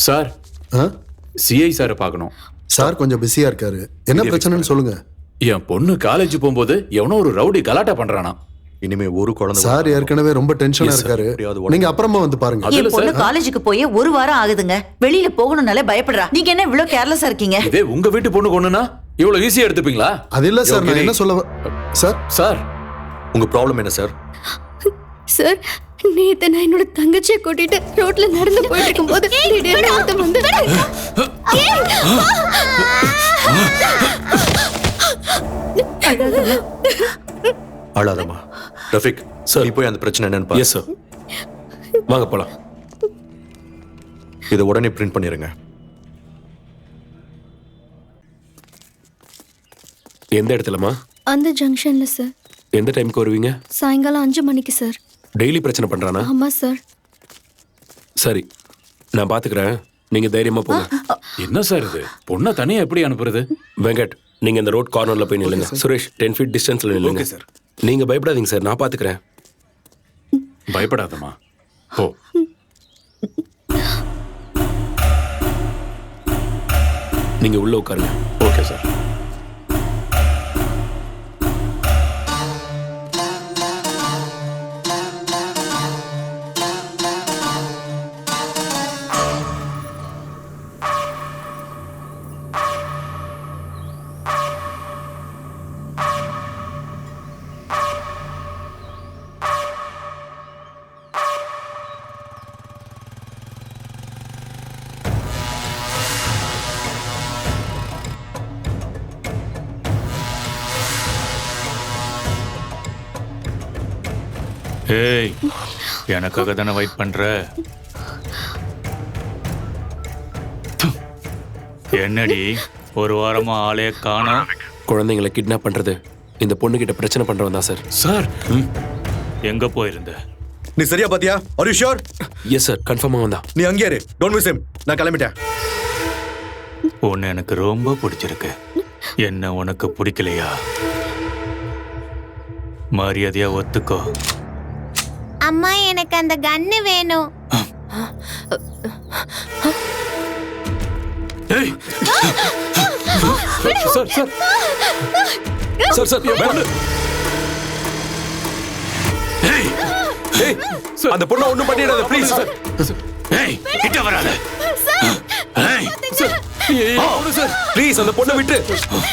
Sir CI சாரை பார்க்கணும். Sir கொஞ்சம் பிஸியா இருக்காரு. என்ன பிரச்சனைன்னு சொல்லுங்க. என் பொண்ணு காலேஜ் போகும்போது எவனோ ஒரு ரவுடி கலாட்டா பண்றானா. இனிமே ஒரு குழந்தை சார் ஏற்கனவே ரொம்ப டென்ஷனா இருக்காரு. நீங்க அப்புறமா வந்து பாருங்க. என் பொண்ணு காலேஜுக்கு போய் ஒரு வாரம் ஆகுதுங்க. வெளியில போகணும்னாலே பயப்படுறா. நீங்க என்ன இவ்வளவு கேர்லெஸ்ஸா இருக்கீங்க? இதே உங்க வீட்டு பொண்ணு கொண்டுனா இவ்வளவு ஈஸியா எடுத்துப்பீங்களா? அது இல்ல சார், நான் என்ன சொல்ல சார் உங்க ப்ராப்ளம் என்ன சார்? சார், நேத்து நான் என்னோட தங்கச்சியை கூட்டிட்டு ரோட்ல நடந்து போயிட்டு இருக்கும்போது திடீர்னு ஒருத்தன் வந்து அழாதம்மா. ரஃபிக் சார், நீ போய் அந்த பிரச்சனை என்னன்னு பாரு. எஸ் சார், வாங்க போலாம். இதை உடனே பிரிண்ட் பண்ணிருங்க. எந்த இடத்துலமா? அந்த ஜங்ஷன்ல சார். எந்த டைமுக்கு வருவீங்க? சாயங்காலம் 5 மணிக்கு சார். டெய்லி பிரச்சனை பண்றானா? ஆமா சார். சரி, நான் பாத்துக்கிறேன். நீங்க தைரியமா போங்க. என்ன சார் இது? பொண்ணை தனியா எப்படி அனுப்புறது? வெங்கட், நீங்க இந்த ரோட் கார்னர்ல போய் நில்லுங்க. சுரேஷ் 10 feet டிஸ்டன்ஸ்ல நில்லுங்க. சார். நீங்க பயப்படாதீங்க சார், நான் பாத்துக்கிறேன். பயப்படாதம்மா. ஓ, நீங்க உள்ள உட்காருங்க. Okay sir. ஏய், எனக்காக தானே வெயிட் பண்ற? என்னடி ஒரு வாரமா ஆளே காணோம்? குழந்தைங்களை கிட்னாப் பண்றது இந்த பொண்ணு கிட்ட பிரச்சனை பண்றவன் தான் சார். சார், எங்க போயிருந்த? நீ சரியா பாத்தியா? Are you sure? Yes sir, கன்ஃபார்மா வந்தா. நீ அங்கேயே இரு. Don't miss him. நான் கிளம்பிட்டேன். உன்னை எனக்கு ரொம்ப பிடிச்சிருக்கு. என்ன உனக்கு பிடிக்கலையா? மரியாதையா ஒத்துக்கோ. அம்மா, எனக்கு அந்த கன்னு வேணும். ஏய், சார் சார் சார் சார், வேணாம். ஏய், ஏய், அந்த பொண்ணை ஒண்ணும் பண்ணிடாத ப்ளீஸ். ஏய், கிட்ட வராத. ஏய், ப்ளீஸ் அந்த பொண்ணை விட்டு.